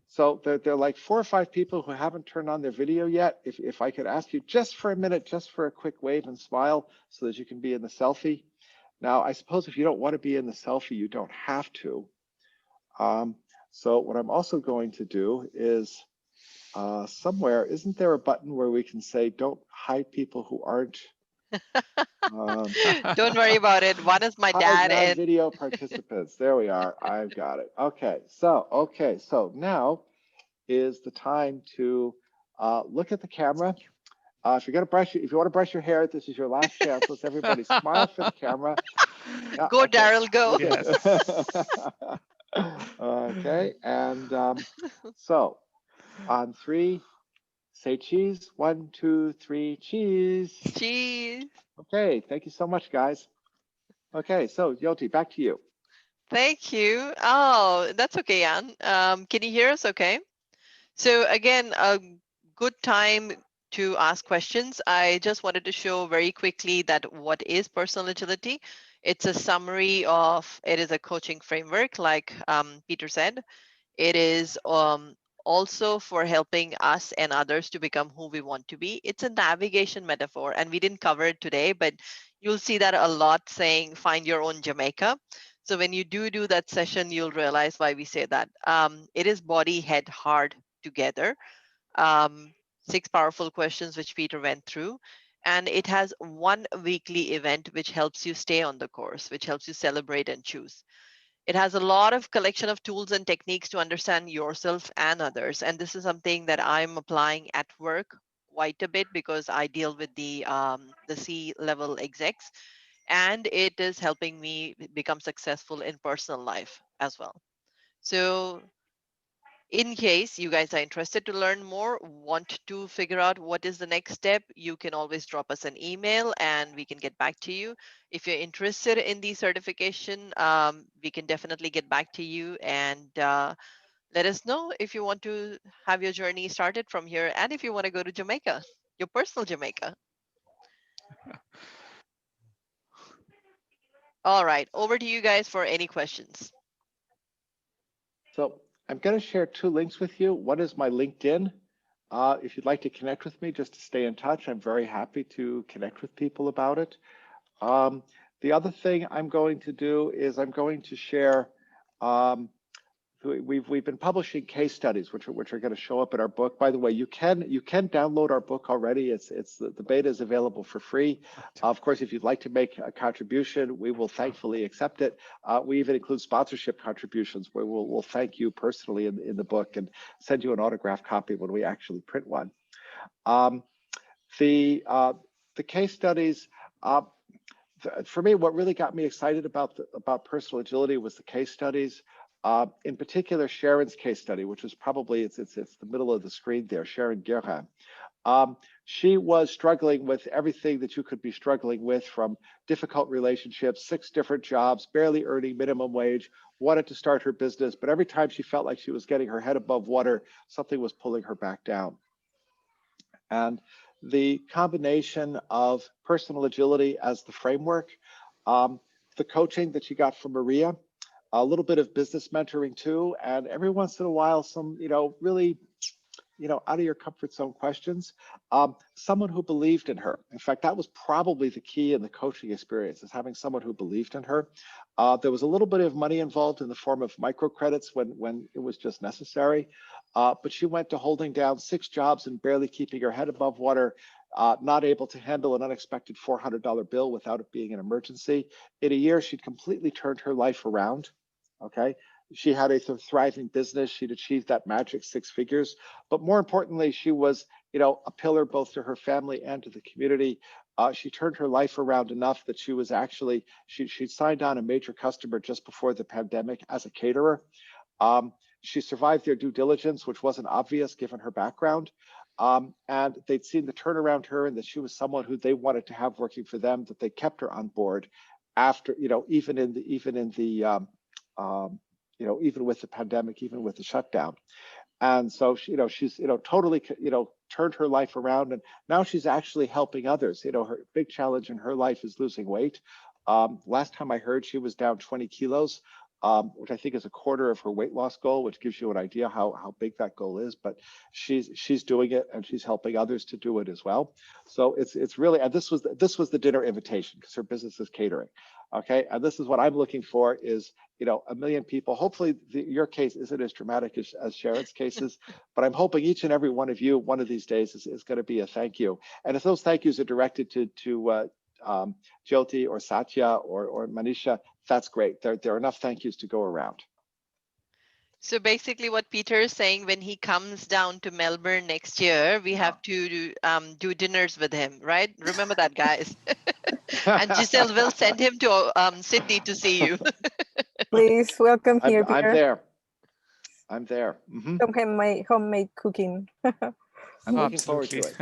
So there are like 4 or 5 people who haven't turned on their video yet. If I could ask you just for a minute, just for a quick wave and smile so that you can be in the selfie. Now, I suppose if you don't want to be in the selfie, you don't have to. So what I'm also going to do is somewhere, isn't there a button where we can say, don't hide people who aren't? Don't worry about it. One is my dad Hide and video participants. There we are. I've got it. Okay. So now is the time to look at the camera. If you want to brush your hair, this is your last chance. Let's everybody smile for the camera. Yeah, Go, okay. Daryl, go. Okay. Yes. Okay, and so on three, say cheese. 1, 2, 3, cheese. Cheese. Okay, thank you so much, guys. Okay, so Yoti, back to you. Thank you. Oh, that's okay, Jan. Can you hear us okay? So again, a good time to ask questions. I just wanted to show very quickly that what is personal agility. It's a summary of, it is a coaching framework, like Peter said. It is also for helping us and others to become who we want to be. It's a navigation metaphor, and we didn't cover it today, but you'll see that a lot saying, find your own Jamaica. So when you do that session, you'll realize why we say that. It is body, head, heart together. 6 powerful questions which Peter went through. And it has one weekly event which helps you stay on the course, which helps you celebrate and choose. It has a lot of collection of tools and techniques to understand yourself and others. And this is something that I'm applying at work quite a bit because I deal with the C-level execs, and it is helping me become successful in personal life as well. So in case you guys are interested to learn more, want to figure out what is the next step, you can always drop us an email and we can get back to you. If you're interested in the certification, we can definitely get back to you and let us know if you want to have your journey started from here and if you want to go to Jamaica, your personal Jamaica. All right, over to you guys for any questions. So I'm going to share 2 links with you. One is my LinkedIn. If you'd like to connect with me just to stay in touch, I'm very happy to connect with people about it. The other thing I'm going to do is I'm going to share, we've been publishing case studies which are going to show up in our book. By the way, you can download our book already. It's the beta is available for free. Of course, if you'd like to make a contribution, we will thankfully accept it. We even include sponsorship contributions where we'll thank you personally in the book and send you an autographed copy when we actually print one. The case studies. For me, what really got me excited about personal agility was the case studies. In particular, Sharon's case study, which is probably it's the middle of the screen there. Sharon Guerin. She was struggling with everything that you could be struggling with, from difficult relationships, 6 different jobs, barely earning minimum wage, wanted to start her business, but every time she felt like she was getting her head above water, something was pulling her back down. And the combination of personal agility as the framework, the coaching that you got from Maria, a little bit of business mentoring too, and every once in a while, some, really, out of your comfort zone questions, someone who believed in her. In fact, that was probably the key in the coaching experience, is having someone who believed in her. There was a little bit of money involved in the form of microcredits when it was just necessary. But she went to holding down 6 jobs and barely keeping her head above water, not able to handle an unexpected $400 bill without it being an emergency. In a year, she'd completely turned her life around. Okay. She had a thriving business. She'd achieved that magic 6 figures. But more importantly, she was, a pillar both to her family and to the community. She turned her life around enough that she was actually, she signed on a major customer just before the pandemic as a caterer. She survived their due diligence, which wasn't obvious given her background. And they'd seen the turnaround her, and that she was someone who they wanted to have working for them, that they kept her on board after, even with the pandemic, even with the shutdown. And so, she's, totally, turned her life around, and now she's actually helping others. Her big challenge in her life is losing weight. Last time I heard, she was down 20 kilos, which I think is a quarter of her weight loss goal, which gives you an idea how big that goal is. But she's doing it, and she's helping others to do it as well. So it's really, and this was the dinner invitation, because her business is catering. Okay, and this is what I'm looking for is, 1 million people. Hopefully your case isn't as dramatic as Sharon's cases, but I'm hoping each and every one of you, one of these days, is going to be a thank you. And if those thank yous are directed to Jyoti or Satya or Manisha, that's great. There are enough thank yous to go around. So basically what Peter is saying, when he comes down to Melbourne next year, we have to do dinners with him, right? Remember that, guys. And Giselle will send him to Sydney to see you. Please welcome here, I'm Peter. there. I'm there. Mhm. Some homemade cooking. I'm looking forward to it.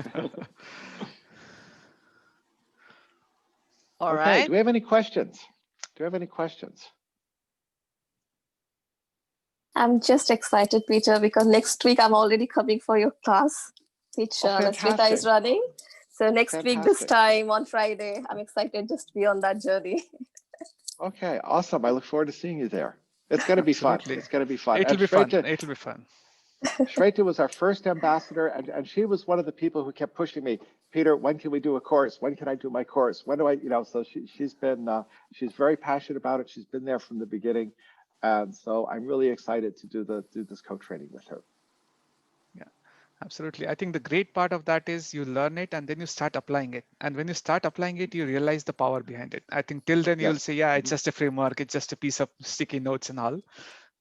All Okay, right. do we have any questions? Do we have any questions? I'm just excited, Peter, because next week I'm already coming for your class, which Oh, Rasmita is fantastic. running. So next week, this Fantastic. time on Friday, I'm excited just to be on that journey. Okay, awesome. I look forward to seeing you there. It's going to be fun. Absolutely. It's going to be fun. It'll And be fun. It'll be fun. Shweta was our first ambassador, and she was one of the people who kept pushing me. Peter, when can we do a course? When can I do my course? When do I, so she's been, she's very passionate about it. She's been there from the beginning. And so I'm really excited to do this co-training with her. Yeah, absolutely. I think the great part of that is you learn it and then you start applying it. And when you start applying it, you realize the power behind it. I think till then you'll say, yeah, it's just a framework. It's just a piece of sticky notes and all.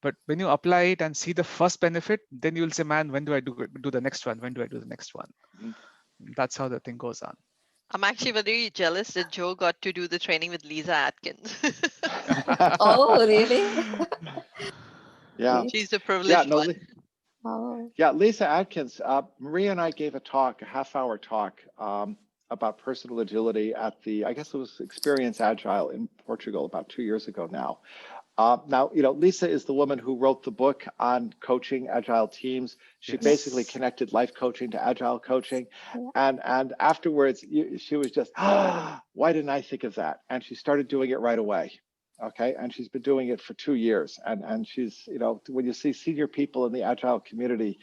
But when you apply it and see the first benefit, then you'll say, man, when do I do the next one? When do I do the next one? That's how the thing goes on. I'm actually very jealous that Joe got to do the training with Lisa Atkins. Oh, really? Yeah. She's the privileged one. Oh. Yeah, Lisa Atkins, Maria and I gave a talk, a half-hour talk about personal agility at the, I guess it was Experience Agile in Portugal about 2 years ago now. Now, Lisa is the woman who wrote the book on coaching agile teams. She basically connected life coaching to agile coaching. And afterwards, she was just, why didn't I think of that? And she started doing it right away. Okay. And she's been doing it for 2 years. And she's, when you see senior people in the agile community,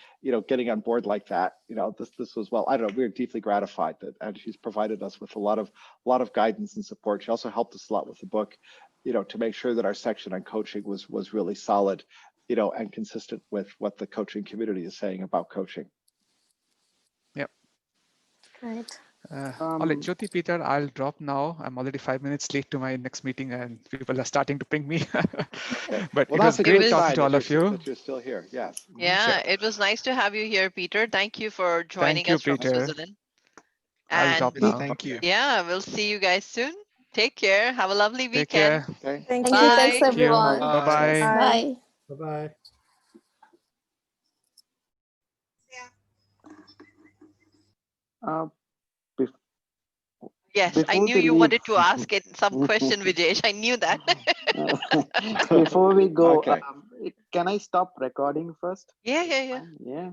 getting on board like that, this was, well, I don't know, we were deeply gratified that, and she's provided us with a lot of guidance and support. She also helped us a lot with the book, to make sure that our section on coaching was really solid, and consistent with what the coaching community is saying about coaching. Yep. Great. All right, Jyoti, Peter, I'll drop now. I'm already 5 minutes late to my next meeting and people are starting to ping me. But Well, it was that's a great good talking sign to all of you. that you're still here. Yes. Yeah, it was nice to have you here, Peter. Thank you for joining Thank you, us from Peter. Switzerland. I'll drop And now. Thank you. yeah, we'll see you guys soon. Take care. Have a lovely Take weekend. care. Okay. Thank you. Bye. Thanks, Thank you. everyone. Bye-bye. Bye. Bye-bye. Bef- Yes, I Before knew we you leave, wanted to ask it some question, Vijesh. I knew that. before we go, Okay. can I stop recording first? Yeah. Yeah.